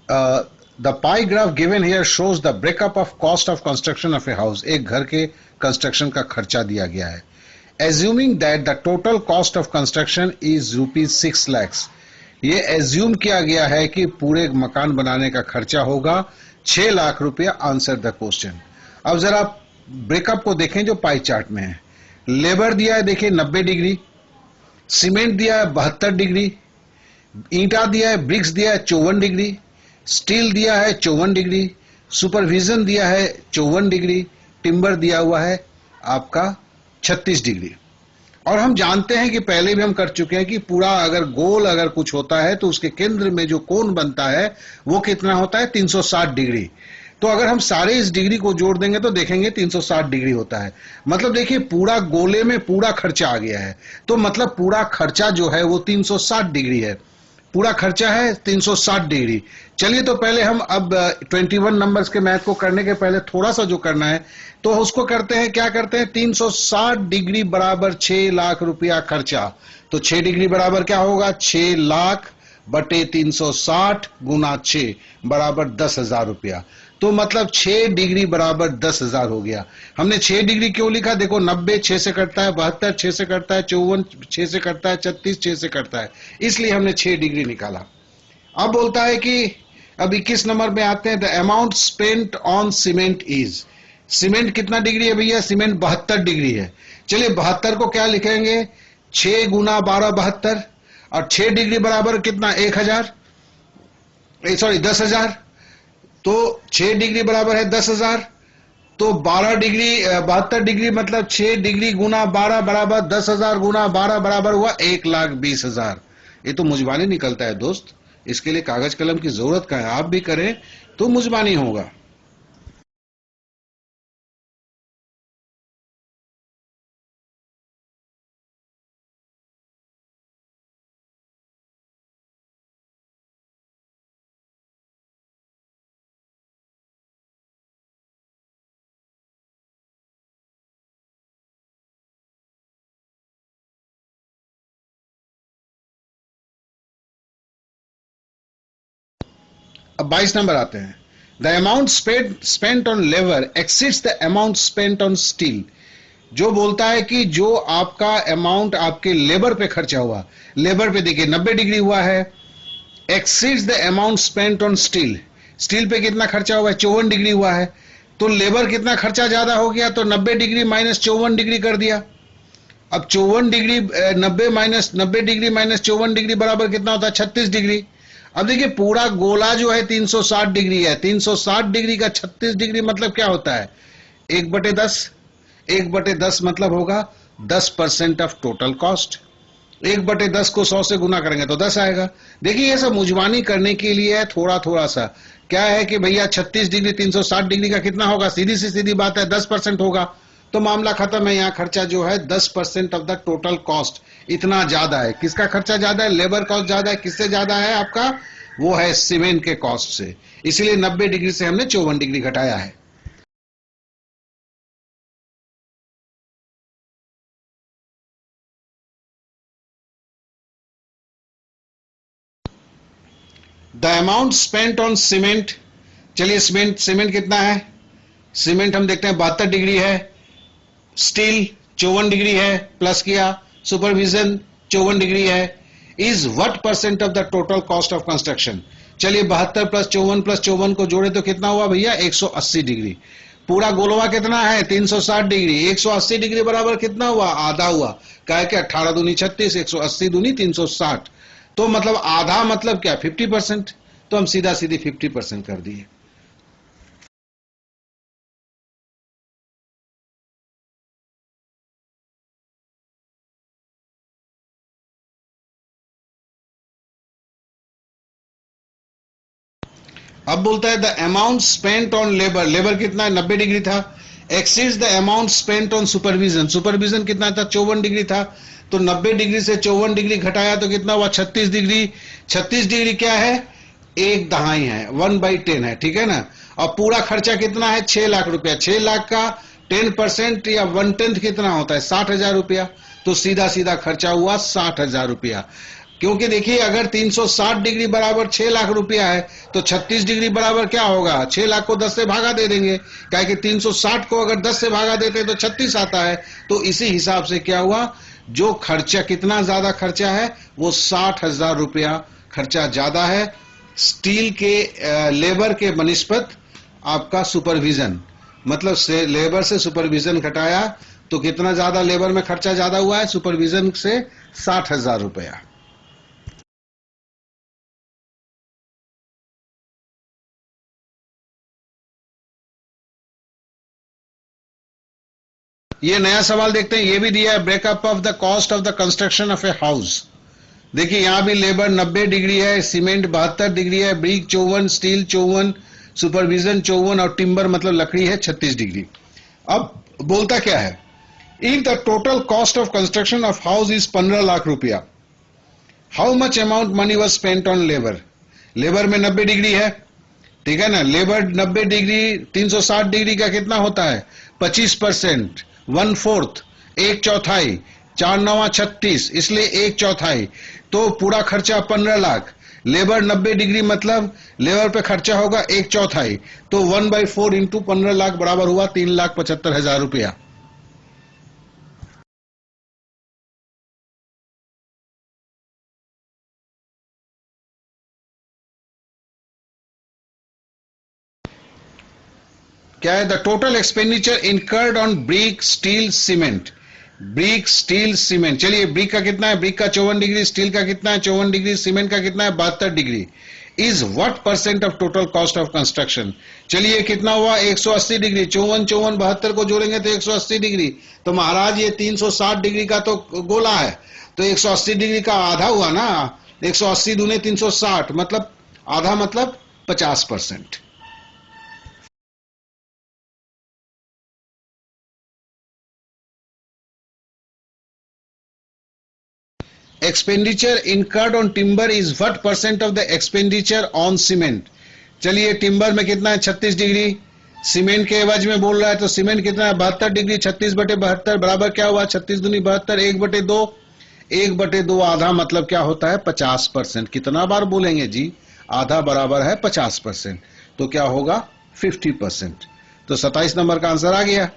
The pi graph given here shows the breakup of cost of construction of a house. एक घर के construction का खर्चा दिया गया है। Assuming that the total cost of construction is ₹6 lakh. ये एज्यूम किया गया है कि पूरे मकान बनाने का खर्चा होगा 6 लाख रुपया। Answer the question. अब जरा ब्रेकअप को देखें जो पाई चार्ट में है। लेबर दिया है देखिए 90 डिग्री, सीमेंट दिया है 72 डिग्री, ईंटा दिया है, ब्रिक्स दिया है 54 डिग्री, स्टील दिया है 54 डिग्री, सुपरविजन दिया है 54 डिग्री, टिम्बर दिया हुआ है आपका 36 डिग्री। और हम जानते हैं कि पहले भी हम कर चुके हैं कि पूरा अगर गोल अगर कुछ होता है तो उसके केंद्र में जो कोण बनता है वो कितना होता है 360 डिग्री। तो अगर हम सारे इस डिग्री को जोड़ देंगे तो देखेंगे 360 डिग्री होता है। मतलब देखिए पूरा गोले में पूरा खर्चा आ गया है। तो मतलब पूरा खर्चा जो है वो 360 डिग्री है। पूरा खर्चा है 360 डिग्री। चलिए तो पहले हम अब 21 नंबर्स के मैथ को करने के पहले थोड़ा सा जो करना है तो उसको करते हैं। क्या करते हैं? 360 डिग्री बराबर 6 लाख रुपया खर्चा। तो 6 डिग्री बराबर क्या होगा? 6 लाख बटे 360 गुना 6 बराबर 10,000 रुपया। तो मतलब 6 डिग्री बराबर 10,000 हो गया। हमने 6 डिग्री क्यों लिखा? देखो 90 6 से कटता है, 72 6 से कटता है, 54 6 से कटता है, 36 6 से कटता है, इसलिए हमने 6 डिग्री निकाला। अब बोलता है कि अब 21 नंबर में आते हैं। The amount spent on cement is. Cement कितना डिग्री है भैया? सीमेंट 72 डिग्री है। चलिए 72 को क्या लिखेंगे? 6 गुना 12 72। और 6 डिग्री बराबर कितना? 1000 सॉरी 10,000। तो 6 डिग्री बराबर है 10,000। तो 12 डिग्री 72 डिग्री मतलब 6 डिग्री गुना 12 बराबर 10,000 गुना 12 बराबर हुआ 1,20,000। ये तो मुजबानी निकलता है दोस्त। इसके लिए कागज कलम की जरूरत का है। आप भी करें तो मुजबानी होगा। अब 22 नंबर आते हैं। The amount spent on labour exceeds the amount spent on steel. जो बोलता है कि जो आपका अमाउंट आपके लेबर पे खर्चा हुआ, लेबर पे देखिए 90 डिग्री हुआ है, exceeds the amount spent on steel. Steel पे कितना खर्चा हुआ है? 54 डिग्री हुआ है। तो लेबर कितना खर्चा ज्यादा हो गया? तो 90 डिग्री माइनस 54 डिग्री कर दिया। अब 54 डिग्री 90 डिग्री माइनस 54 डिग्री बराबर कितना होता है? 36 डिग्री। अब देखिए पूरा गोला जो है 360 डिग्री है। 360 डिग्री का 36 डिग्री मतलब क्या होता है? 1/10। 1/10 मतलब होगा 10% ऑफ टोटल कॉस्ट। 1/10 को 100 से गुना करेंगे तो 10 आएगा। देखिए ये सब मुजबानी करने के लिए है थोड़ा थोड़ा सा। क्या है कि भैया 36 डिग्री 360 डिग्री का कितना होगा? सीधी सी सीधी बात है 10% होगा। तो मामला खत्म है। यहाँ खर्चा जो है 10% ऑफ द टोटल कॉस्ट। इतना ज्यादा है। किसका खर्चा ज्यादा है? लेबर कॉस्ट ज्यादा है। किससे ज्यादा है आपका? वो है सीमेंट के कॉस्ट से। इसलिए 90 डिग्री से हमने 54 डिग्री घटाया है। The amount spent on cement. चलिए सीमेंट कितना है? सीमेंट हम देखते हैं 72 डिग्री है। स्टील 54 डिग्री है, प्लस किया। सुपरविजन 54 डिग्री है। Is what percent of the total cost of construction? चलिए 72 प्लस 54 को जोड़े तो कितना हुआ भैया? 180 डिग्री। पूरा गोलवा कितना है? 360 डिग्री। 180 डिग्री बराबर कितना हुआ? आधा हुआ। क्या कि 18 दूनी 36, 180 दूनी 360। तो मतलब आधा मतलब क्या? 50%। तो हम सीधा सीधी 50% कर दिए। अब बोलता है the amount spent on labour. Labour कितना है? 90 डिग्री था। Exceeds the amount spent on supervision. Supervision कितना था? 54 डिग्री था। तो 90 डिग्री से 54 डिग्री घटाया तो कितना हुआ? 36 डिग्री। 36 डिग्री क्या है? 1/10 है, 1/10 है, ठीक है ना। और पूरा खर्चा कितना है? 6 लाख रुपया। 6 लाख का 10% या 1/10 कितना होता है? 60,000 रुपया। तो सीधा सीधा खर्चा हुआ 60,000 रुपया। क्योंकि देखिए अगर 360 डिग्री बराबर 6 लाख रुपया है तो 36 डिग्री बराबर क्या होगा, 6 लाख को 10 से भागा दे देंगे, क्या कि 360 को अगर 10 से भागा देते हैं तो 36 आता है। तो इसी हिसाब से क्या हुआ, जो खर्चा, कितना ज्यादा खर्चा है, वो 60,000 रुपया खर्चा ज्यादा है स्टील के लेबर के बनिस्पत आपका सुपरविजन, मतलब से लेबर से सुपरविजन घटाया तो कितना ज्यादा लेबर में खर्चा ज्यादा हुआ है, सुपरविजन से 60,000 रुपया। ये नया सवाल देखते हैं, ये भी दिया है, breakup of the cost of the construction of a house. देखिए यहां भी लेबर 90 डिग्री है, सीमेंट 72 डिग्री है, ब्रिक 54, स्टील 54, सुपरविजन 54 और टिम्बर मतलब लकड़ी है 36 डिग्री। अब बोलता क्या है, if the total cost of construction of house is 15 lakh रुपया, how much amount money was spent on labour. Labour में 90 डिग्री है, ठीक है ना, लेबर 90 डिग्री 360 डिग्री का कितना होता है, 25%, 1/4, 1/4, 4 9 36, इसलिए 1/4, तो पूरा खर्चा 15 लाख। लेबर 90 डिग्री मतलब लेबर पे खर्चा होगा 1/4, तो 1/4 इंटू 15 लाख बराबर हुआ 3,75,000 रुपया। क्या है, the total expenditure incurred on brick steel cement, brick steel cement. चलिए ब्रिक का कितना है, ब्रिक का 54 डिग्री, स्टील का कितना है 54 डिग्री, सीमेंट का कितना है 72 degree, is what percent of total cost of construction. चलिए कितना हुआ 180 डिग्री, 54 54 72 को जोड़ेंगे तो 180 डिग्री, तो महाराज ये 360 डिग्री का तो गोला है, तो 180 डिग्री का आधा हुआ ना, 180 दूने 360 मतलब आधा, मतलब 50%। Expenditure incurred on timber is what percent of the expenditure on cement. चलिए टिम्बर में कितना है 36 डिग्री, सीमेंट के एवज में बोल रहा है तो सीमेंट कितना है 72 डिग्री, 36/72 बराबर क्या हुआ 36 दूनी 72, 1/2, 1/2 आधा मतलब क्या होता है 50%। कितना बार बोलेंगे जी, आधा बराबर है 50%, तो क्या होगा 50%। तो 27 नंबर का आंसर आ गया।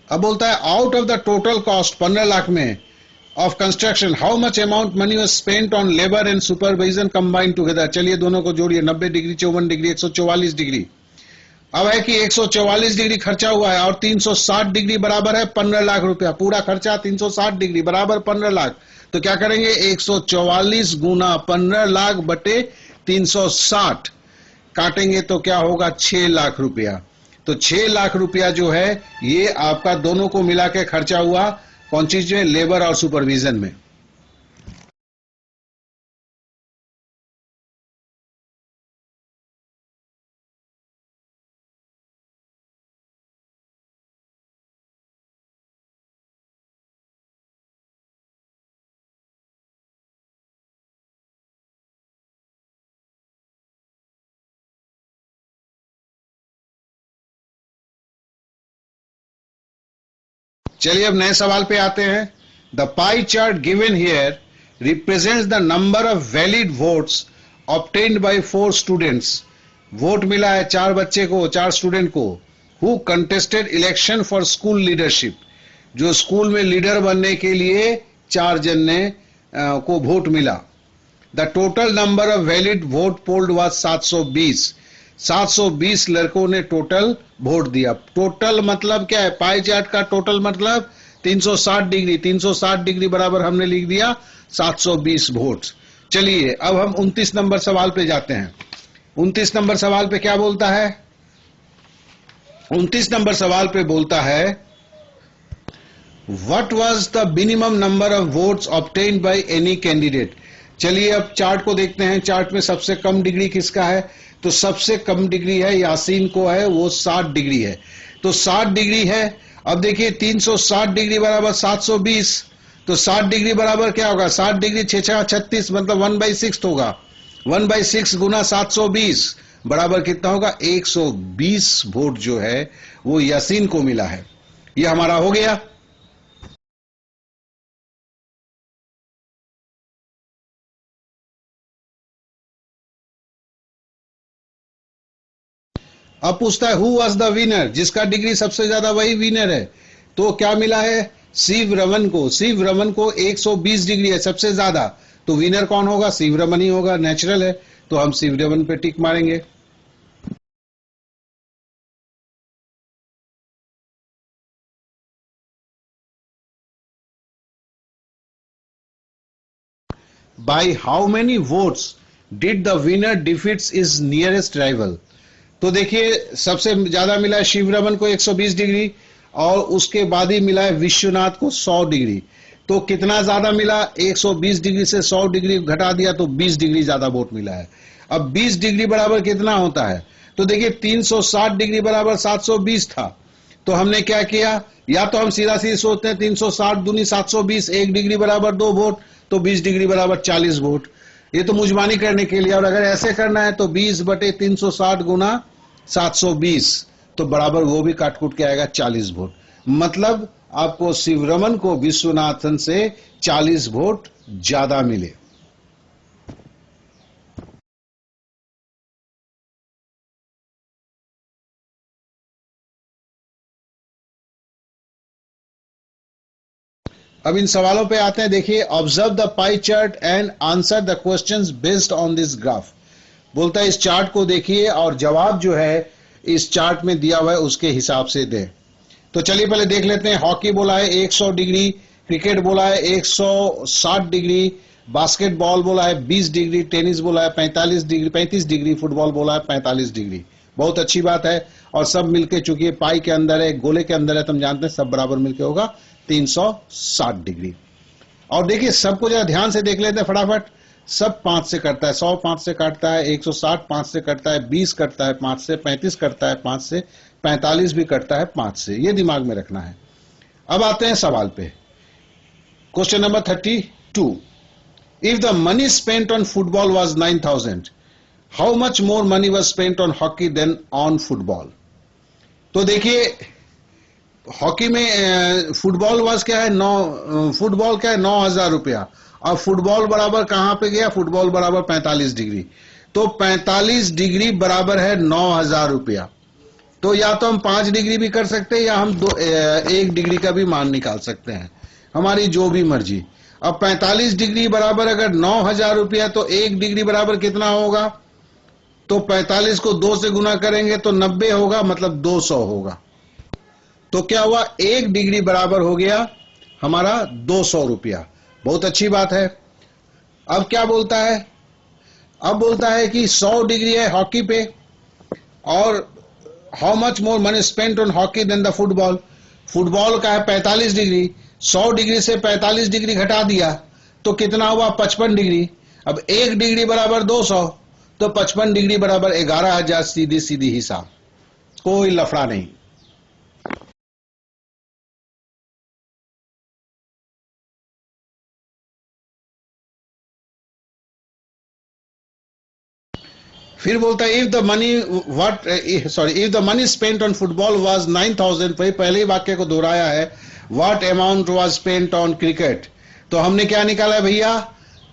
अब बोलता है out of the total cost 15 lakh में of construction how much amount money was spent on labour and supervision combined together. चलिए दोनों को जोड़िए, 90 डिग्री 54 डिग्री 144 डिग्री। अब है कि 144 डिग्री खर्चा हुआ है और 360 डिग्री बराबर है 15 लाख रुपया, पूरा खर्चा 360 डिग्री बराबर 15 लाख, तो क्या करेंगे 144 गुना 15 लाख बटे 360 काटेंगे तो क्या होगा 6 लाख रुपया। तो 6 लाख रुपया जो है ये आपका दोनों को मिला के खर्चा हुआ, कौन चीज में, लेबर और सुपरविजन में। चलिए अब नए सवाल पे आते हैं। The pie chart given here represents the number of valid votes obtained by 4 students. Vote मिला है 4 बच्चे को, 4 स्टूडेंट को, who contested election for school leadership, जो स्कूल में लीडर बनने के लिए 4 जन ने को वोट मिला। The total number of valid vote polled was 720। 720 लड़कों ने टोटल वोट दिया। टोटल मतलब क्या है, पाई चार्ट का टोटल मतलब 360 डिग्री, 360 डिग्री बराबर हमने लिख दिया 720 वोट। चलिए अब हम 29 नंबर सवाल पे जाते हैं। 29 नंबर सवाल पे क्या बोलता है, 29 नंबर सवाल पे बोलता है what was the minimum number of votes obtained by any candidate. चलिए अब चार्ट को देखते हैं, चार्ट में सबसे कम डिग्री किसका है, तो सबसे कम डिग्री है यासीन को है, वो 60 डिग्री है, तो 60 डिग्री है। अब देखिए 360 डिग्री बराबर 720, तो 60 डिग्री बराबर क्या होगा, 60 डिग्री 6 36 मतलब 1/6 होगा, 1/6 गुना 720 बराबर कितना होगा 120 वोट जो है वो यासीन को मिला है। ये हमारा हो गया। अब पूछता है हु वाज द विनर, जिसका डिग्री सबसे ज्यादा वही विनर है। तो क्या मिला है, शिव रमन को। शिव रमन को 120 डिग्री है सबसे ज्यादा, तो विनर कौन होगा, शिव रमन ही होगा, नेचुरल है। तो हम शिव रमन पे टिक मारेंगे। By how many votes did the winner defeats is nearest rival. तो देखिए सबसे ज्यादा मिला है शिव रमन को 120 डिग्री, और उसके बाद ही मिला है विश्वनाथ को 100 डिग्री। तो कितना ज्यादा मिला, 120 डिग्री से 100 डिग्री घटा दिया तो 20 डिग्री ज्यादा वोट मिला है। अब 20 डिग्री बराबर कितना होता है, तो देखिए 360 डिग्री बराबर 720 था। तो हमने क्या किया, या तो हम सीधा सीधी सोचते हैं 360 दूनी 720, 1 डिग्री बराबर 2 वोट, तो 20 डिग्री बराबर 40 वोट। ये तो मुजबानी करने के लिए, और अगर ऐसे करना है तो 20 बटे 360 गुना 720, तो बराबर वो भी काटकूट के आएगा 40 वोट। मतलब आपको शिवरमन को विश्वनाथन से 40 वोट ज्यादा मिले। अब इन सवालों पे आते हैं। देखिए, observe the pie chart and answer the questions based on this graph. बोलता है इस चार्ट को देखिए और जवाब जो है इस चार्ट में दिया हुआ है उसके हिसाब से दें। तो चलिए पहले देख लेते हैं। हॉकी बोला है 100 डिग्री, क्रिकेट बोला है 160 डिग्री, बास्केटबॉल बोला है 20 डिग्री, टेनिस बोला है 35 डिग्री, फुटबॉल बोला है 45 डिग्री। बहुत अच्छी बात है। और सब मिलके, चूंकि पाई के अंदर है, गोले के अंदर है, तो हम जानते हैं सब बराबर मिलके होगा 360 डिग्री। और देखिए सबको जरा ध्यान से देख लेते हैं फटाफट। सब 5 से कटता है, 100 5 से कटता है, 160 5 से कटता है, 20 कटता है 5 से, 35 कटता है 5 से, 45 भी कटता है 5 से। ये दिमाग में रखना है। अब आते हैं सवाल पे। Question number 32। If the money spent on football was 9000, how much more money was spent on hockey than on football. तो देखिए हॉकी में फुटबॉल वाज क्या है, 9,000 रुपया। अब फुटबॉल बराबर कहां पे गया, फुटबॉल बराबर 45 डिग्री। तो 45 डिग्री बराबर है 9,000 रुपया। तो या तो हम 5 डिग्री भी कर सकते हैं, या हम 1 डिग्री का भी मान निकाल सकते हैं, हमारी जो भी मर्जी। अब 45 डिग्री बराबर अगर 9,000 रुपया, तो 1 डिग्री बराबर कितना होगा, तो 45 को 2 से गुना करेंगे तो 90 होगा, मतलब 200 होगा। तो क्या हुआ, 1 डिग्री बराबर हो गया हमारा 200 रुपया। बहुत अच्छी बात है। अब क्या बोलता है, अब बोलता है कि 100 डिग्री है हॉकी पे, और how much more money spent on hockey than the football. Football का है 45 डिग्री, 100 डिग्री से 45 डिग्री घटा दिया तो कितना हुआ, 55 डिग्री। अब 1 डिग्री बराबर 200, तो 55 डिग्री बराबर 11,000। सीधी सीधी हिसाब, कोई लफड़ा नहीं। फिर बोलता है if the money if the money spent on football was 9,000, पहले ही वाक्य को दोहराया है। What amount was spent on cricket. तो हमने क्या निकाला है भैया,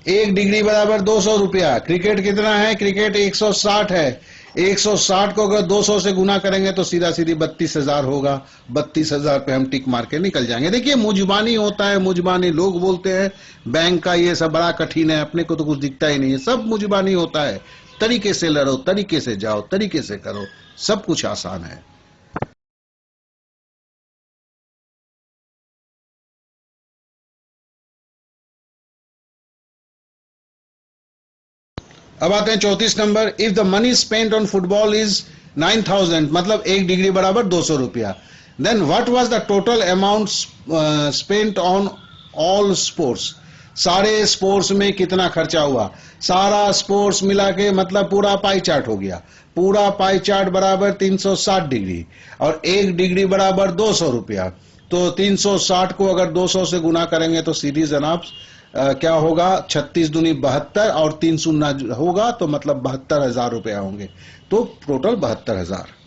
1 डिग्री बराबर 200 रुपया। क्रिकेट कितना है, क्रिकेट 160 है। 160 को अगर 200 से गुना करेंगे तो सीधा सीधी 32,000 होगा। 32,000 पे हम टिक मार के निकल जाएंगे। देखिए मुजबानी होता है, मुजबानी लोग बोलते हैं बैंक का ये सब बड़ा कठिन है, अपने को तो कुछ दिखता ही नहीं है। सब मुजबानी होता है। तरीके से लड़ो, तरीके से जाओ, तरीके से करो, सब कुछ आसान है। अब आते हैं 34 number. If the money spent on football is 9,000, मतलब 1 डिग्री बराबर 200 रुपया, then what was the total amount spent on all sports. सारे स्पोर्ट्स में कितना खर्चा हुआ, सारा स्पोर्ट्स मिला के, मतलब पूरा पाई चार्ट हो गया। पूरा पाई चार्ट बराबर 360 डिग्री, और 1 डिग्री बराबर 200 रुपया। तो 360 को अगर 200 से गुना करेंगे तो सीधी जनाब क्या होगा, 36 दूनी 72, और 3 शून्य होगा तो मतलब 72,000 रुपया होंगे। तो टोटल 72,000।